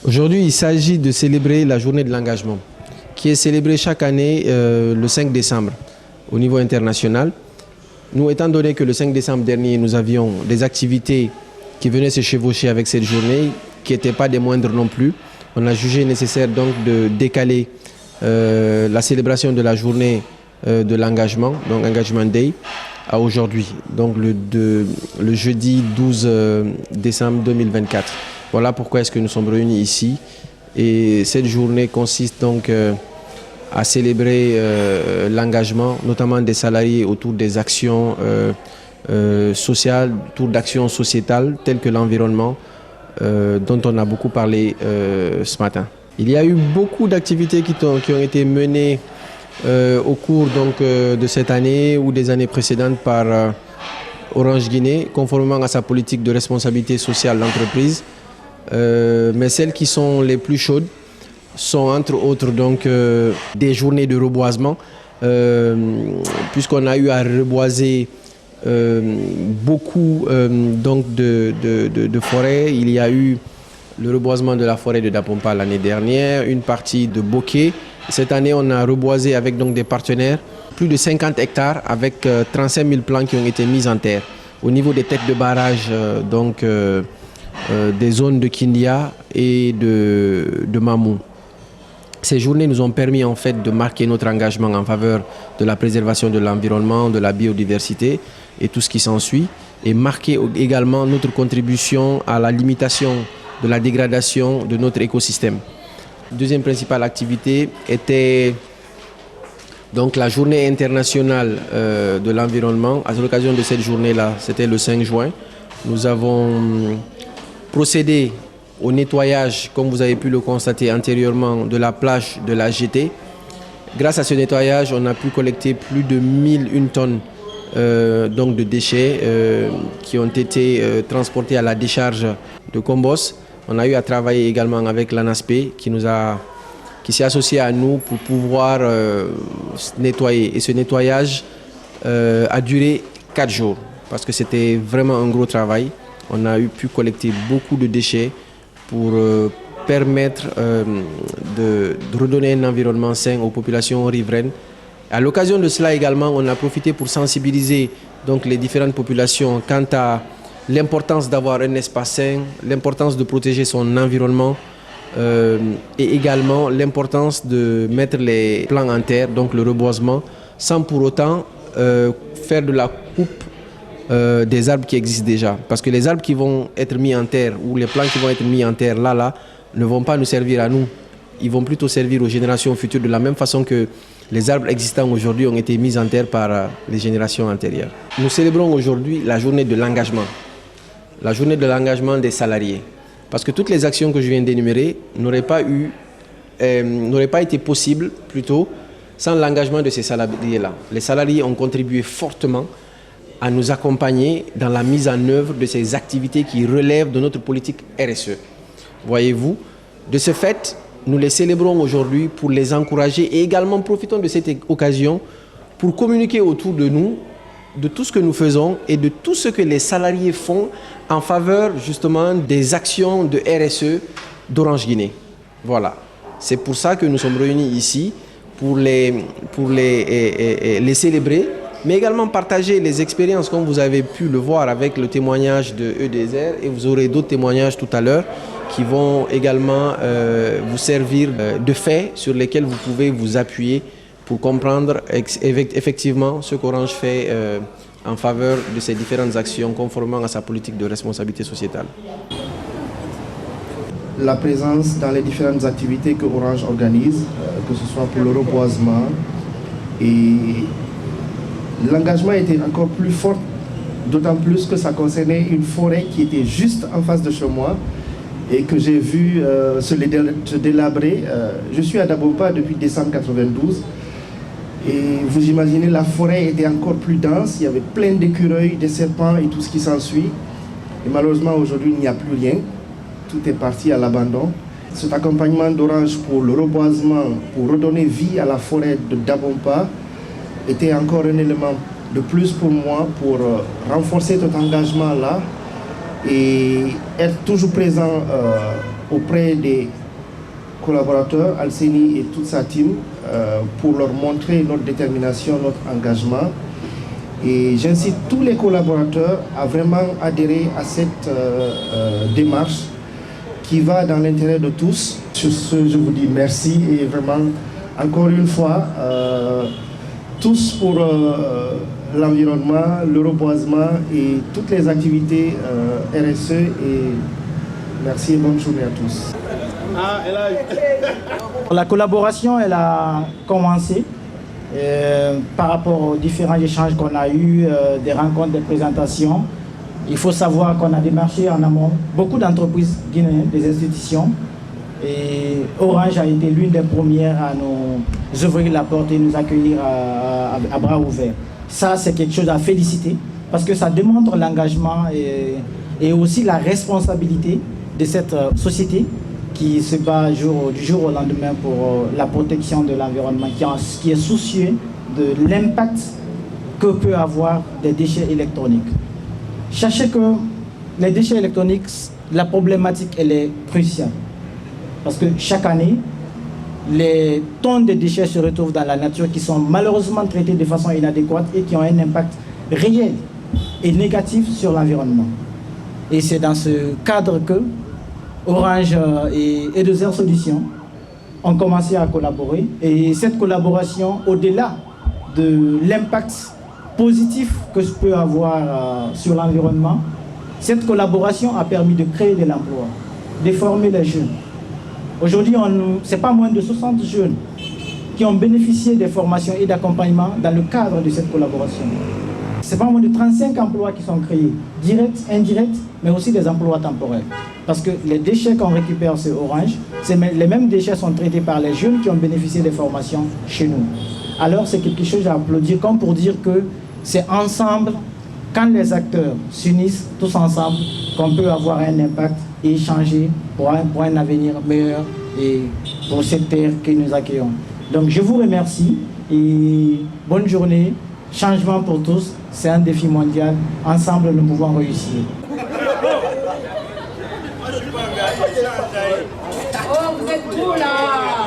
Aujourd'hui, il s'agit de célébrer la journée de l'engagement, qui est célébrée chaque année le 5 décembre au niveau international. Nous, étant donné que le 5 décembre dernier, nous avions des activités qui venaient se chevaucher avec cette journée, qui n'étaient pas des moindres non plus, on a jugé nécessaire donc de décaler la célébration de la journée de l'engagement, donc Engagement Day, à aujourd'hui, donc le jeudi 12 décembre 2024. Voilà pourquoi est-ce que nous sommes réunis ici. Et cette journée consiste donc à célébrer l'engagement, notamment des salariés autour des actions sociales, autour d'actions sociétales telles que l'environnement, dont on a beaucoup parlé ce matin. Il y a eu beaucoup d'activités qui ont été menées au cours donc, de cette année ou des années précédentes par Orange Guinée, conformément à sa politique de responsabilité sociale d'entreprise. Mais celles qui sont les plus chaudes sont entre autres donc, des journées de reboisement, puisqu'on a eu à reboiser beaucoup donc de forêts. Il y a eu le reboisement de la forêt de Dapompa l'année dernière, une partie de Bokeh. Cette année, on a reboisé avec donc, des partenaires plus de 50 hectares avec 35 000 plants qui ont été mis en terre. Au niveau des têtes de barrage, donc, des zones de Kindia et de Mamou. Ces journées nous ont permis en fait de marquer notre engagement en faveur de la préservation de l'environnement, de la biodiversité et tout ce qui s'ensuit, et marquer également notre contribution à la limitation de la dégradation de notre écosystème. Deuxième principale activité était donc la journée internationale de l'environnement. À l'occasion de cette journée-là, c'était le 5 juin, nous avons procédé au nettoyage, comme vous avez pu le constater antérieurement, de la plage de la GT. Grâce à ce nettoyage, on a pu collecter plus de 1001 tonnes donc de déchets qui ont été transportés à la décharge de Combos. On a eu à travailler également avec l'ANASP qui s'est associé à nous pour pouvoir nettoyer. Et ce nettoyage a duré 4 jours parce que c'était vraiment un gros travail. On a pu collecter beaucoup de déchets pour permettre de redonner un environnement sain aux populations riveraines. À l'occasion de cela également, on a profité pour sensibiliser donc, les différentes populations quant à l'importance d'avoir un espace sain, l'importance de protéger son environnement et également l'importance de mettre les plants en terre, donc le reboisement, sans pour autant faire de la coupe des arbres qui existent déjà. Parce que les arbres qui vont être mis en terre ou les plants qui vont être mis en terre là, ne vont pas nous servir à nous. Ils vont plutôt servir aux générations futures de la même façon que les arbres existants aujourd'hui ont été mis en terre par les générations antérieures. Nous célébrons aujourd'hui la journée de l'engagement. La journée de l'engagement des salariés. Parce que toutes les actions que je viens d'énumérer n'auraient pas été possibles plutôt sans l'engagement de ces salariés-là. Les salariés ont contribué fortement à nous accompagner dans la mise en œuvre de ces activités qui relèvent de notre politique RSE. Voyez-vous, de ce fait, nous les célébrons aujourd'hui pour les encourager et également profitons de cette occasion pour communiquer autour de nous de tout ce que nous faisons et de tout ce que les salariés font en faveur justement des actions de RSE d'Orange Guinée. Voilà, c'est pour ça que nous sommes réunis ici, pour les célébrer, mais également partager les expériences comme vous avez pu le voir avec le témoignage de EDSR et vous aurez d'autres témoignages tout à l'heure qui vont également vous servir de faits sur lesquels vous pouvez vous appuyer pour comprendre effectivement ce qu'Orange fait en faveur de ces différentes actions conformément à sa politique de responsabilité sociétale. La présence dans les différentes activités que Orange organise, que ce soit pour le reboisement, et l'engagement était encore plus fort, d'autant plus que ça concernait une forêt qui était juste en face de chez moi et que j'ai vu se délabrer. Je suis à Dapompa depuis décembre 92 et vous imaginez, la forêt était encore plus dense, il y avait plein d'écureuils, des serpents et tout ce qui s'ensuit. Et malheureusement aujourd'hui il n'y a plus rien, tout est parti à l'abandon. Cet accompagnement d'Orange pour le reboisement, pour redonner vie à la forêt de Dapompa, était encore un élément de plus pour moi pour renforcer cet engagement-là et être toujours présent auprès des collaborateurs, Alseni et toute sa team, pour leur montrer notre détermination, notre engagement. Et j'incite tous les collaborateurs à vraiment adhérer à cette démarche qui va dans l'intérêt de tous. Sur ce, je vous dis merci et vraiment, encore une fois, tous pour l'environnement, le reboisement et toutes les activités RSE. Et merci et bonne journée à tous. La collaboration, elle a commencé par rapport aux différents échanges qu'on a eus, des rencontres, des présentations. Il faut savoir qu'on a démarché en amont beaucoup d'entreprises guinéennes, des institutions. Et Orange a été l'une des premières à nous ouvrir la porte et nous accueillir à bras ouverts. Ça, c'est quelque chose à féliciter parce que ça démontre l'engagement et aussi la responsabilité de cette société qui se bat du jour au lendemain pour la protection de l'environnement, qui est soucieux de l'impact que peut avoir des déchets électroniques. Sachez que les déchets électroniques, la problématique, elle est cruciale. Parce que chaque année, les tonnes de déchets se retrouvent dans la nature qui sont malheureusement traités de façon inadéquate et qui ont un impact réel et négatif sur l'environnement. Et c'est dans ce cadre que Orange et E2R Solutions ont commencé à collaborer. Et cette collaboration, au-delà de l'impact positif que je peux avoir sur l'environnement, cette collaboration a permis de créer de l'emploi, de former les jeunes. Aujourd'hui, ce n'est pas moins de 60 jeunes qui ont bénéficié des formations et d'accompagnement dans le cadre de cette collaboration. C'est pas moins de 35 emplois qui sont créés, directs, indirects, mais aussi des emplois temporaires. Parce que les déchets qu'on récupère sur Orange, les mêmes déchets sont traités par les jeunes qui ont bénéficié des formations chez nous. Alors c'est quelque chose à applaudir, comme pour dire que c'est ensemble, quand les acteurs s'unissent tous ensemble, qu'on peut avoir un impact et échanger pour un avenir meilleur et pour cette terre que nous accueillons. Donc je vous remercie et bonne journée. Changement pour tous, c'est un défi mondial. Ensemble, nous pouvons réussir. Oh, vous êtes beaux là!